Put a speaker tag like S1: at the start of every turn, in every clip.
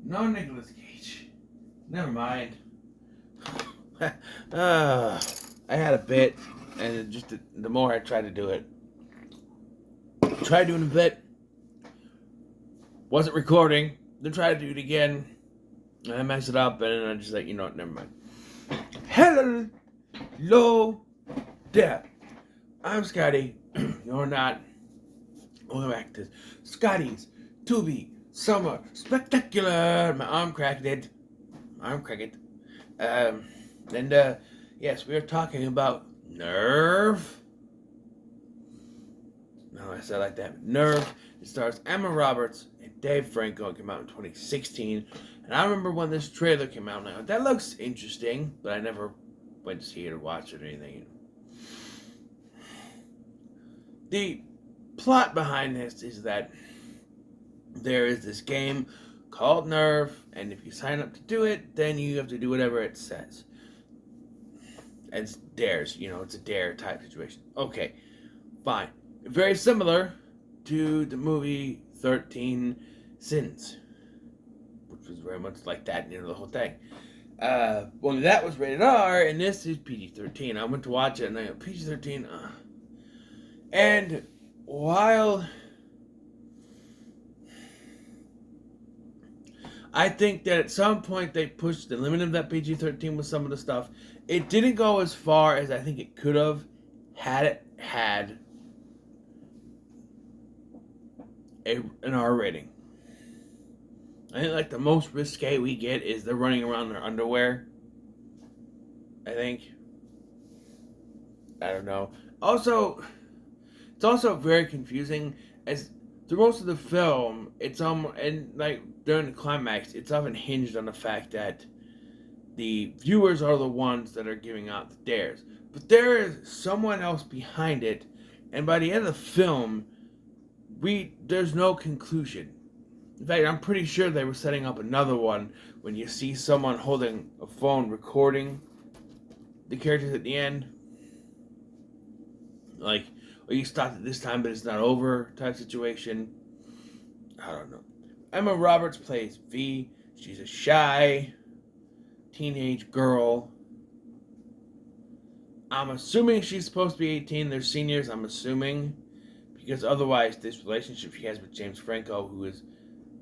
S1: No Nicolas Cage. Never mind. I had a bit, and it just the more I tried to do it, tried doing a bit, wasn't recording, then tried to do it again, and I messed it up, and then I just like, you know what, never mind. Hello there. I'm Scotty. You're not. Welcome back to Scotty's To Be Summer Spectacular. My arm cracked it. Arm cracked. And yes, we are talking about Nerve. No, I said like that. Nerve. It stars Emma Roberts and Dave Franco. It came out in 2016. And I remember when this trailer came out. Now that looks interesting, but I never went to see it or watch it or anything. The plot behind this is that there is this game called Nerve, and if you sign up to do it, then you have to do whatever it says. And it's dares, it's a dare type situation. Okay, fine. Very similar to the movie 13 Sins, which was very much like that, the whole thing. Well, that was rated R, and this is PG-13. I went to watch it, and I go, PG-13, And while I think that at some point they pushed the limit of that PG-13 with some of the stuff, it didn't go as far as I think it could have had it had an R rating. I think like the most risque we get is they're running around in their underwear. I think. I don't know. Also, it's also very confusing as through most of the film, it's and like during the climax, it's often hinged on the fact that the viewers are the ones that are giving out the dares. But there is someone else behind it, and by the end of the film, there's no conclusion. In fact, I'm pretty sure they were setting up another one when you see someone holding a phone recording the characters at the end. Like, or you stopped at this time but it's not over type situation. I don't know. Emma Roberts plays V. She's a shy teenage girl. I'm assuming she's supposed to be 18. They're seniors, I'm assuming. Because otherwise, this relationship she has with James Franco, who is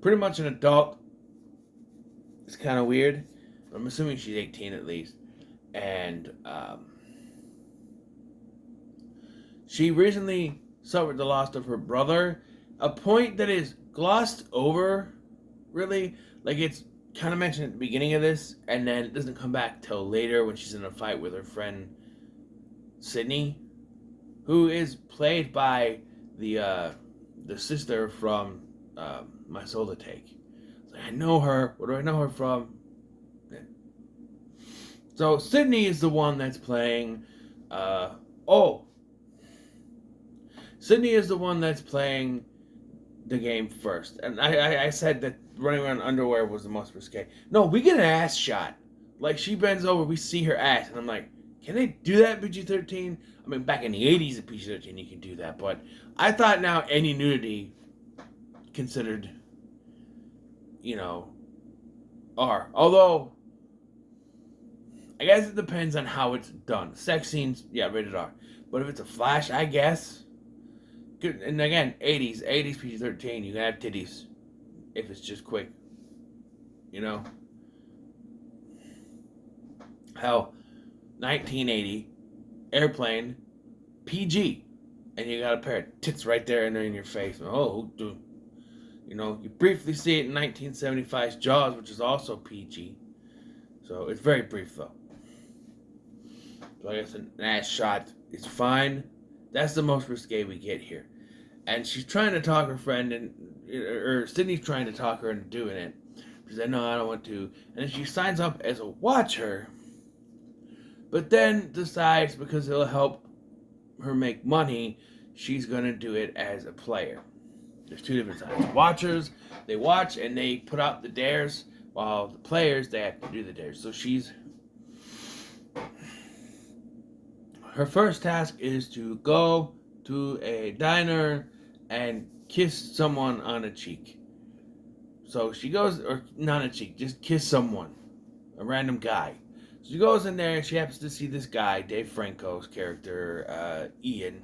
S1: pretty much an adult, is kind of weird. I'm assuming she's 18 at least. And she recently suffered the loss of her brother. A point that is glossed over, really. Like, it's kind of mentioned at the beginning of this, and then it doesn't come back till later when she's in a fight with her friend Sydney, who is played by the sister from My Soul to Take. Like, I know her. What do I know her from? Yeah. So Sydney is the one that's playing. Sydney is the one that's playing the game first, and I said that running around in underwear was the most risque. No, we get an ass shot. Like, she bends over, we see her ass, and I'm like, can they do that PG-13? I mean, back in the 80s at PG-13 you can do that, but I thought now any nudity considered, R. Although, I guess it depends on how it's done. Sex scenes, yeah, rated R. But if it's a flash, I guess. Good. And again, 80s PG-13, you can have titties if it's just quick. Hell, 1980, airplane, PG, and you got a pair of tits right there and they're in your face. Oh, dude. You briefly see it in 1975's Jaws, which is also PG. So it's very brief, though. So I guess an ass shot is fine. That's the most risque we get here. And she's trying to talk her friend, or Sydney's trying to talk her into doing it. She said, no, I don't want to. And then she signs up as a watcher, but then decides because it'll help her make money, she's going to do it as a player. There's two different sides. Watchers, they watch and they put out the dares, while the players, they have to do the dares. So her first task is to go to a diner and kiss someone on a cheek. So she goes, or not a cheek, just kiss someone, a random guy. So she goes in there and she happens to see this guy, Dave Franco's character, Ian,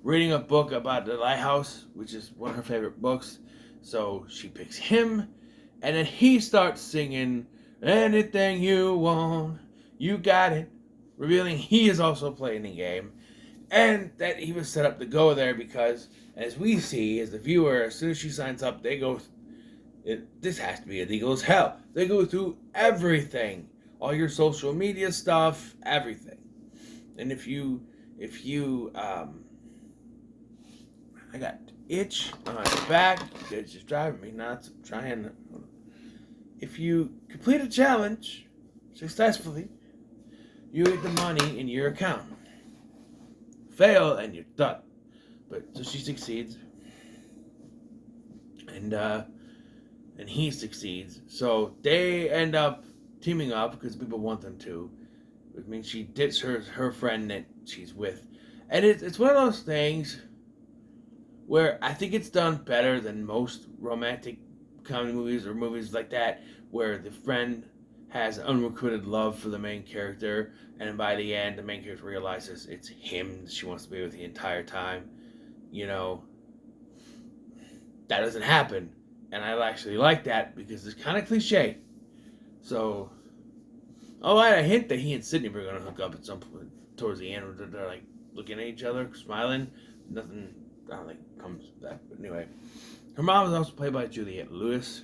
S1: reading a book about the lighthouse, which is one of her favorite books. So she picks him, and then he starts singing, "Anything you want, you got it," revealing he is also playing the game, and that he was set up to go there because, as we see, as the viewer, as soon as she signs up, they go, this has to be illegal as hell. They go through everything, all your social media stuff, everything. And if you, I got itch on my back. It's just driving me nuts. I'm trying. If you complete a challenge successfully, you get the money in your account. Fail and you're done. But so she succeeds, and he succeeds. So they end up teaming up because people want them to. Which means she ditches her friend that she's with, and it's one of those things where I think it's done better than most romantic comedy movies or movies like that, where the friend has unrequited love for the main character, and by the end, the main character realizes it's him she wants to be with the entire time. You know, that doesn't happen, and I actually like that because it's kind of cliche. So, I had a hint that he and Sydney were going to hook up at some point towards the end, where they're like looking at each other, smiling. Nothing, I don't think, comes back. But anyway, her mom is also played by Juliette Lewis.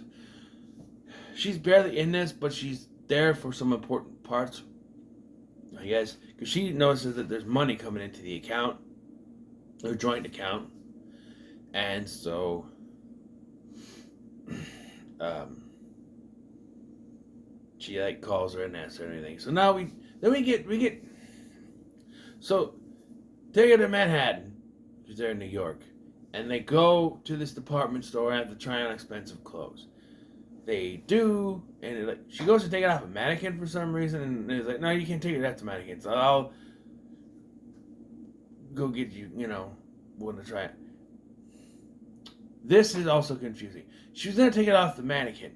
S1: She's barely in this, but she's there for some important parts, I guess, because she notices that there's money coming into the account, or joint account, and so, she like calls her and asks her anything. So now we get, so they go to Manhattan, because they're in New York, and they go to this department store and have to try on expensive clothes. They do, and she goes to take it off a mannequin for some reason, and it's like, no, you can't take it off the mannequin, so I'll go get you, one to try it. This is also confusing. She was going to take it off the mannequin.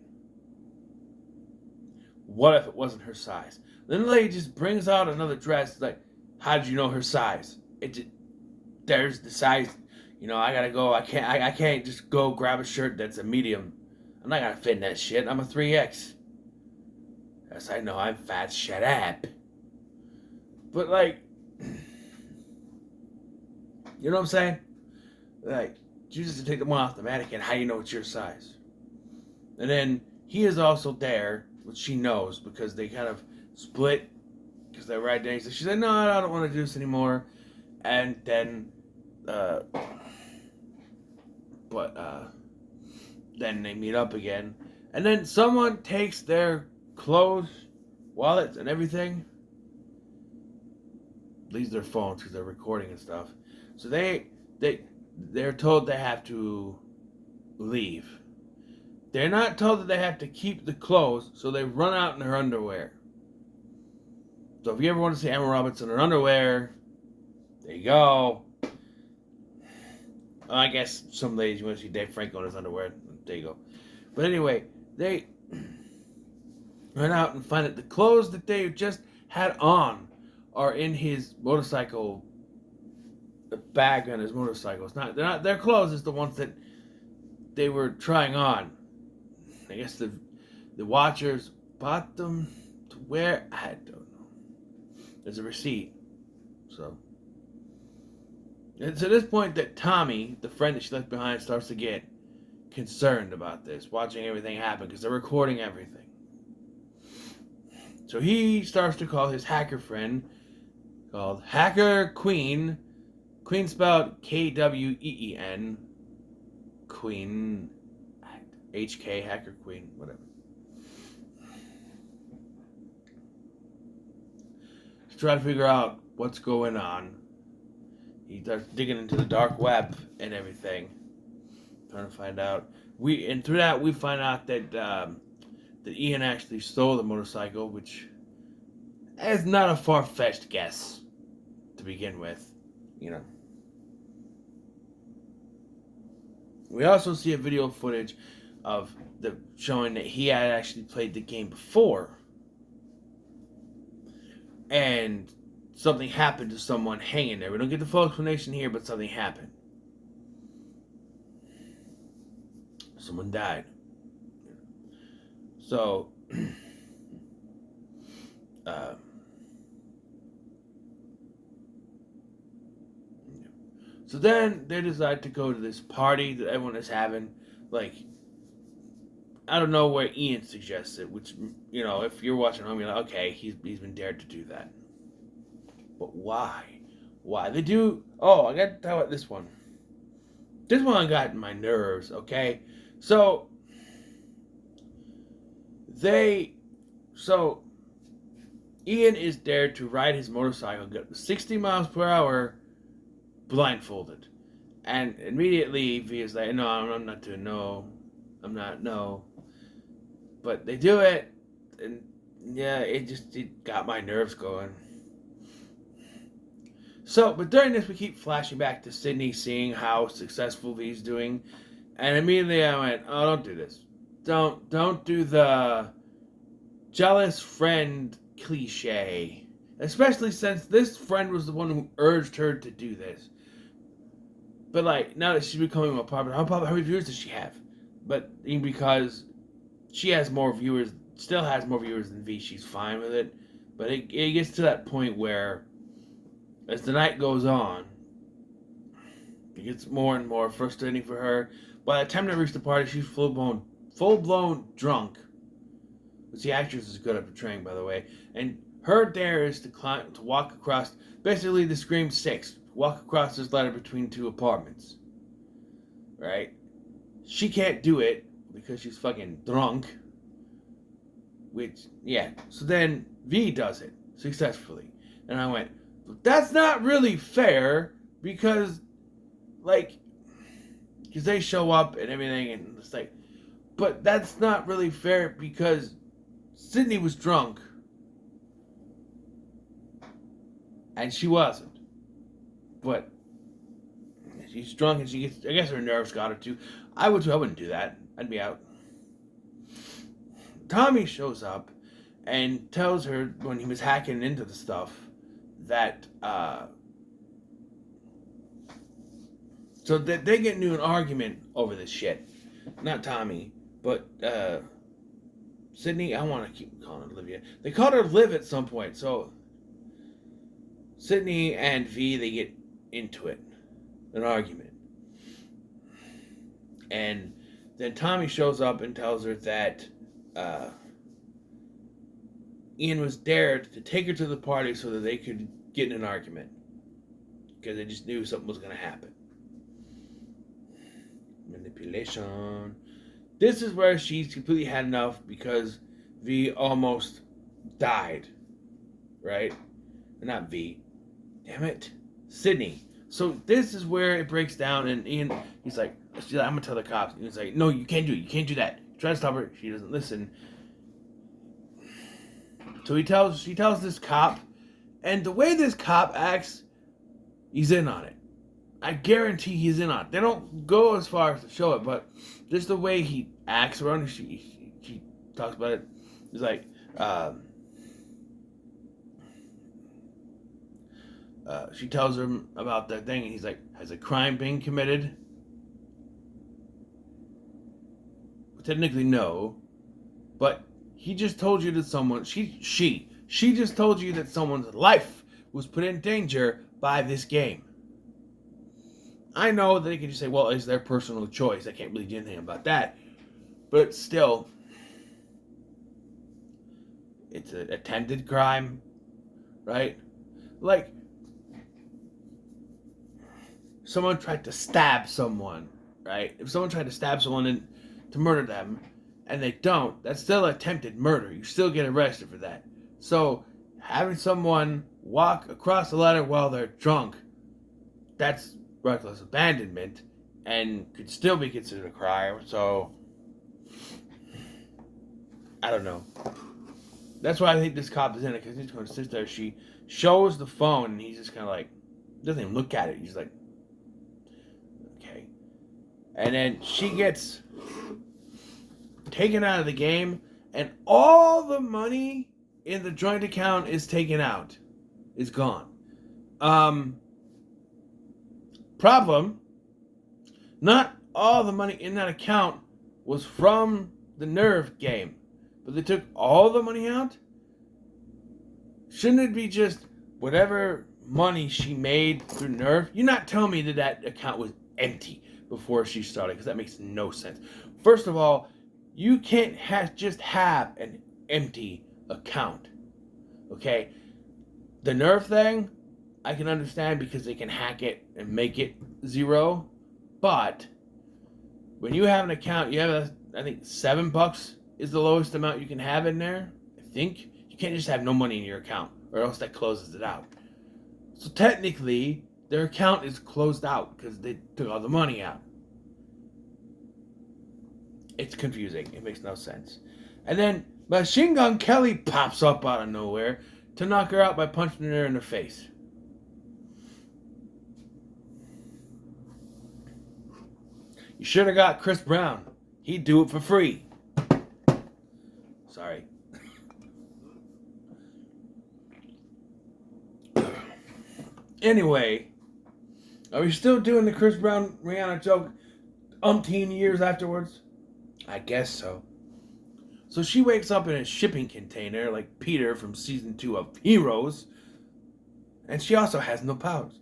S1: What if it wasn't her size? Then the lady just brings out another dress, like, how did you know her size? There's the size, I gotta go, I can't just go grab a shirt that's a medium. I'm not gonna fit in that shit. I'm a 3X. Yes, I know. I'm fat. Shut up. But, like, you know what I'm saying? Like, you just take the one off the mannequin. How do you know it's your size? And then he is also there, which she knows, because they kind of split, because they're right there. She said, no, I don't want to do this anymore. And then, then they meet up again, and then someone takes their clothes, wallets, and everything, leaves their phones because they're recording and stuff. So they're told they have to leave. They're not told that they have to keep the clothes, so they run out in their underwear. So if you ever want to see Emma Roberts in her underwear, there you go. I guess some ladies you want to see Dave Franco in his underwear. There you go. But anyway, they run out and find that the clothes that they just had on are in his motorcycle, the bag on his motorcycle. They're not their clothes. It's the ones that they were trying on. I guess the watchers bought them to wear. I don't know. There's a receipt. So it's at this point that Tommy, the friend that she left behind, starts to get concerned about this, watching everything happen, because they're recording everything. So he starts to call his hacker friend, called Hacker Queen. Queen spelled Kween. Queen. HK, Hacker Queen, whatever. To try to figure out what's going on. He starts digging into the dark web and everything, trying to find out. Through that we find out that Ian actually stole the motorcycle, which is not a far-fetched guess to begin with, We also see a video footage of the showing that he had actually played the game before, and something happened to someone hanging there. We don't get the full explanation here, but something happened. Someone died. So, so then they decide to go to this party that everyone is having. Like, I don't know where Ian suggests it, which, you know, if you're watching home, you're like, okay, he's been dared to do that. But why? Why? They do... Oh, I got to tell about this one. This one got my nerves, okay? So, Ian is dared to ride his motorcycle, get 60 miles per hour, blindfolded. And immediately, V is like, no, I'm not doing, no. I'm not, no. But they do it, and yeah, it got my nerves going. So, but during this, we keep flashing back to Sydney seeing how successful V's doing, and immediately I went, oh, don't do this. Don't do the jealous friend cliche. Especially since this friend was the one who urged her to do this. But like, now that she's becoming more popular, how many viewers does she have? But even because she has more viewers, still has more viewers than V, she's fine with it. But it gets to that point where, as the night goes on, it gets more and more frustrating for her. By the time they reach the party, she's full-blown drunk. Which the actress is good at portraying, by the way. And her dare is to walk across, basically the Scream 6, walk across this ladder between two apartments. Right? She can't do it because she's fucking drunk. Which, yeah. So then V does it successfully. And I went, that's not really fair because, like, because they show up and everything and it's like, but that's not really fair because Sydney was drunk and she wasn't. But she's drunk and she gets, I guess her nerves got her too. I wouldn't do that. I'd be out. Tommy shows up and tells her when he was hacking into the stuff that so that they get into an argument over this shit. Not Tommy, but Sydney. I want to keep calling her Olivia. They called her Liv at some point. So Sydney and V, they get into it, an argument, and then Tommy shows up and tells her that Ian was dared to take her to the party so that they could get in an argument because they just knew something was going to happen. Manipulation. This is where she's completely had enough because V almost died. Right? Not V. Damn it. Sydney. So this is where it breaks down and Ian, she's like, I'm going to tell the cops. And he's like, no, you can't do it. You can't do that. Try to stop her. She doesn't listen. So she tells this cop, and the way this cop acts, he's in on it. I guarantee he's in on it. They don't go as far as to show it, but just the way he acts around, she talks about it. He's like, she tells him about that thing, and he's like, has a crime been committed? Well, technically, no. But he just told you that someone, she just told you that someone's life was put in danger by this game. I know that they can just say, well, it's their personal choice. I can't really do anything about that. But still, it's an attempted crime, right? Like, someone tried to stab someone, right? If someone tried to stab someone and to murder them, and they don't, that's still attempted murder. You still get arrested for that. So, having someone walk across the ladder while they're drunk, that's reckless abandonment and could still be considered a crime. So, I don't know. That's why I think this cop is in it, because he's going to sit there. She shows the phone, and he's just kind of like, doesn't even look at it. He's like, okay. And then she gets taken out of the game, and all the money in the joint account is taken out. Is gone. Problem, not all the money in that account was from the Nerf game, but they took all the money out? Shouldn't it be just whatever money she made through Nerf? You're not telling me that that account was empty before she started, because that makes no sense. First of all, you can't just have an empty account. Okay? The Nerf thing, I can understand because they can hack it and make it zero. But when you have an account, you have, I think, $7 is the lowest amount you can have in there. I think. You can't just have no money in your account, or else that closes it out. So technically, their account is closed out because they took all the money out. It's confusing. It makes no sense. And then Machine Gun Kelly pops up out of nowhere to knock her out by punching her in the face. You should have got Chris Brown. He'd do it for free. Sorry. Anyway, are we still doing the Chris Brown Rihanna joke umpteen years afterwards? I guess so. So she wakes up in a shipping container like Peter from season 2 of Heroes. And she also has no powers.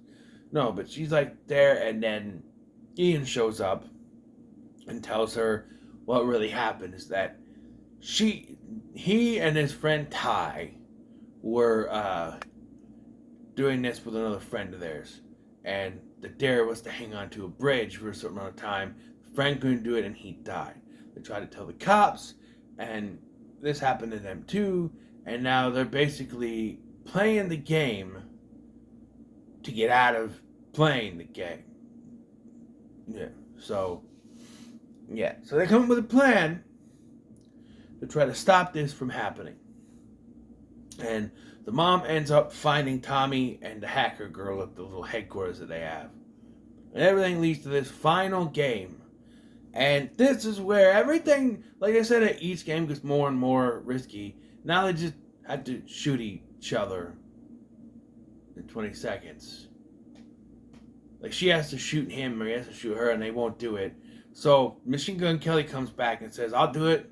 S1: No, but she's like there, and then Ian shows up and tells her what really happened is that he and his friend Ty were doing this with another friend of theirs, and the dare was to hang on to a bridge for a certain amount of time. The friend couldn't do it, and he died. They tried to tell the cops, and this happened to them too, and now they're basically playing the game to get out of playing the game. So they come up with a plan to try to stop this from happening. And the mom ends up finding Tommy and the hacker girl at the little headquarters that they have. And everything leads to this final game. And this is where everything, like I said, at each game gets more and more risky. Now they just have to shoot each other in 20 seconds. Like, she has to shoot him or he has to shoot her, and they won't do it. So Machine Gun Kelly comes back and says, I'll do it.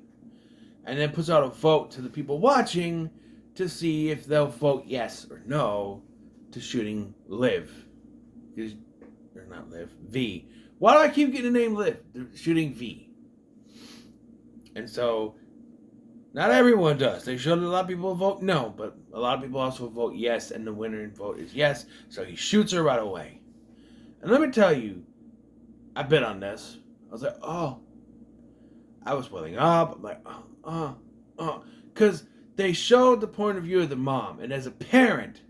S1: And then puts out a vote to the people watching to see if they'll vote yes or no to shooting Liv. Or not Liv, V. Why do I keep getting the name Liv? They're shooting V. And so, not everyone does. They showed a lot of people vote no, but a lot of people also vote yes, and the winner in vote is yes. So he shoots her right away. And let me tell you, I bet on this. I was like, oh. I was welling up. I'm like, because they showed the point of view of the mom. And as a parent,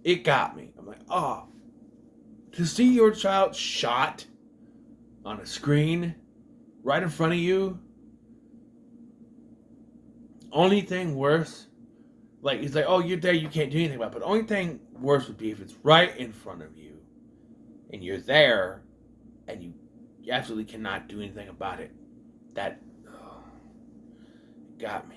S1: it got me. I'm like, oh. To see your child shot on a screen right in front of you. Only thing worse, like, it's like, oh, you're there, you can't do anything about it. But the only thing worse would be if it's right in front of you. And you're there, and you absolutely cannot do anything about it. That got me.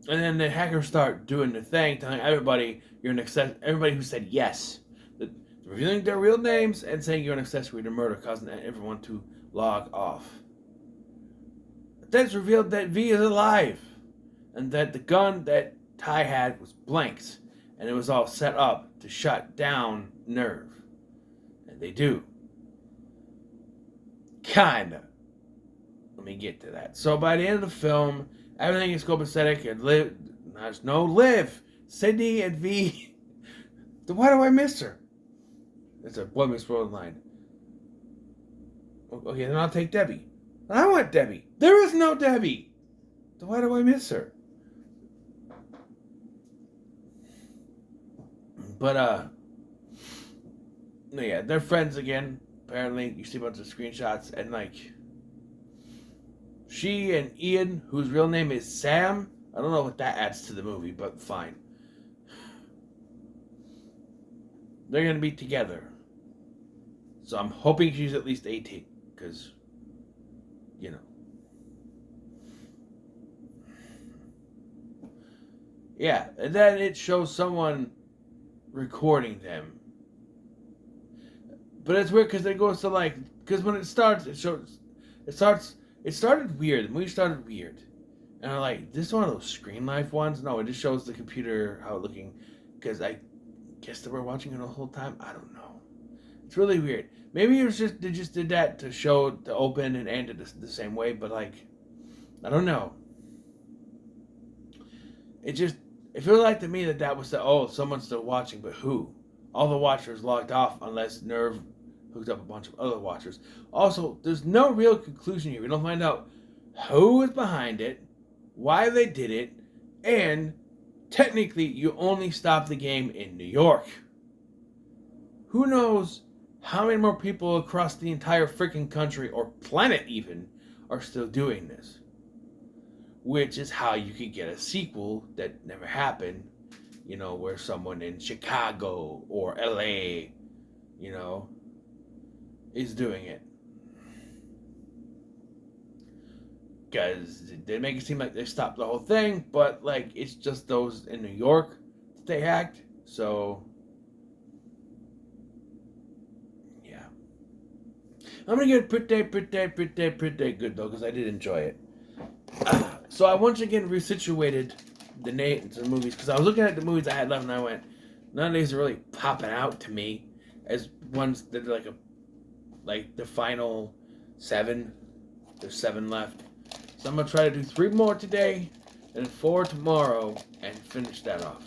S1: And then the hackers start doing the thing, telling everybody you're an everybody who said yes, revealing their real names and saying you're an accessory to murder, causing everyone to log off. But then it's revealed that V is alive, and that the gun that Ty had was blanks, and it was all set up to shut down Nerve. And they do. Kinda. Let me get to that. So by the end of the film, everything is copacetic and there's no Liv, Sydney, and V. Why do I miss her? It's a Boy Meets World line. Okay, then I'll take Debbie. I want Debbie. There is no Debbie. So why do I miss her? But yeah, they're friends again. Apparently, you see a bunch of screenshots, and like, she and Ian, whose real name is Sam. I don't know what that adds to the movie, but fine. They're gonna be together. So I'm hoping she's at least 18, because you know. Yeah, and then it shows someone recording them. But it's weird because it goes to like, because when it starts, it started weird. The movie started weird. And I'm like, this is one of those screen life ones? No, it just shows the computer how it looking. Because I guess they were watching it the whole time. I don't know. It's really weird. Maybe it was just, they just did that to show, to open and end it the same way. But like, I don't know. It feels like to me that was someone's still watching, but who? All the watchers logged off unless Nerve hooked up a bunch of other watchers. Also, there's no real conclusion here. We don't find out who was behind it, why they did it, and technically you only stop the game in New York. Who knows how many more people across the entire freaking country, or planet even, are still doing this? Which is how you could get a sequel that never happened, you know, where someone in Chicago or LA, you know, is doing it. Because they make it seem like they stopped the whole thing, but like it's just those in New York that they hacked. So yeah, I'm gonna give it pretty good though, because I did enjoy it. So I once again resituated the names of the movies, because I was looking at the movies I had left and I went, none of these are really popping out to me as ones that are like the final 7. There's 7 left. So I'm going to try to do 3 more today and 4 tomorrow and finish that off.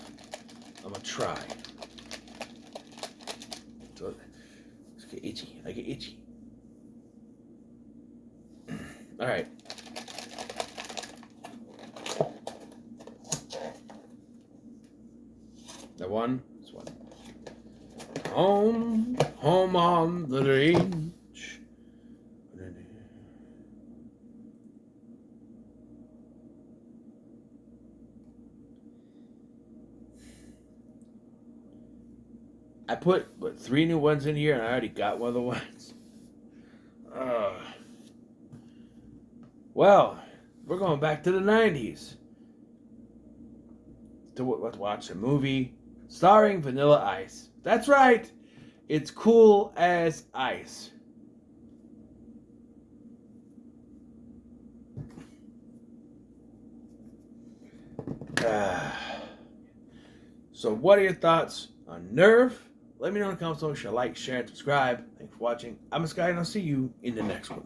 S1: I'm going to try. So, let's get itchy. I get itchy. Alright. That one? This one. Home on the range. I put 3 new ones in here, and I already got one of the ones. Well, we're going back to the 90s to watch a movie starring Vanilla Ice. That's right, it's Cool as Ice. So, what are your thoughts on Nerve? Let me know in the comments below. Like, share, and subscribe. Thanks for watching. I'm Sky, and I'll see you in the next one.